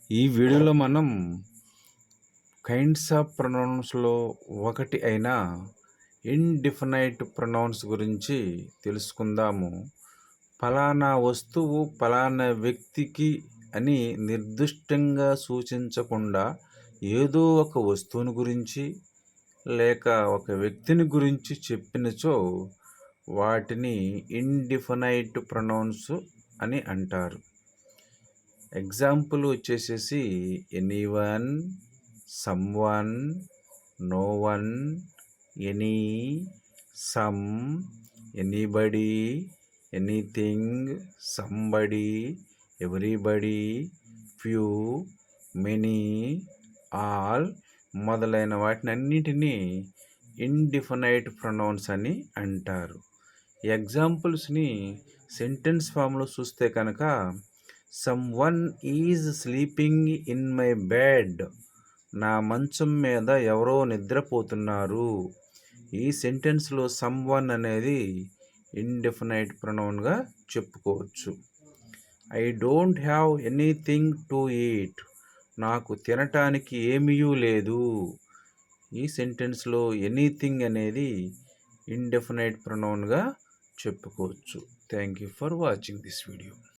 ఈ వీడియోలో మనం కైండ్స్ ఆఫ్ ప్రొనౌన్స్లో ఒకటి అయిన ఇండిఫినైట్ ప్రొనౌన్స్ గురించి తెలుసుకుందాము. ఫలానా వస్తువు ఫలానా వ్యక్తికి అని నిర్దిష్టంగా సూచించకుండా ఏదో ఒక వస్తువుని గురించి లేక ఒక వ్యక్తిని గురించి చెప్పినచో వాటిని ఇండిఫినైట్ ప్రొనౌన్స్ అని అంటారు. ఎగ్జాంపుల్ వచ్చేసేసి anyone, someone, no one, any, some, anybody, anything, somebody, everybody, few, many, all మొదలైన వాటిని అన్నిటినీ ఇండిఫినైట్ ప్రొనౌన్స్ అని అంటారు. ఎగ్జాంపుల్స్ని సెంటెన్స్ ఫామ్లో చూస్తే కనుక someone is sleeping in my bed, నా మంచం మీద ఎవరో నిద్రపోతున్నారు. ఈ సెంటెన్స్లో సమ్వన్ అనేది ఇండెఫినైట్ ప్రొనౌన్గా చెప్పుకోవచ్చు. I don't have anything to eat, నాకు తినటానికి ఏమీ లేదు. ఈ సెంటెన్స్లో ఎనీథింగ్ అనేది ఇండెఫినైట్ ప్రొనౌన్గా చెప్పుకోవచ్చు. Thank you for watching this video.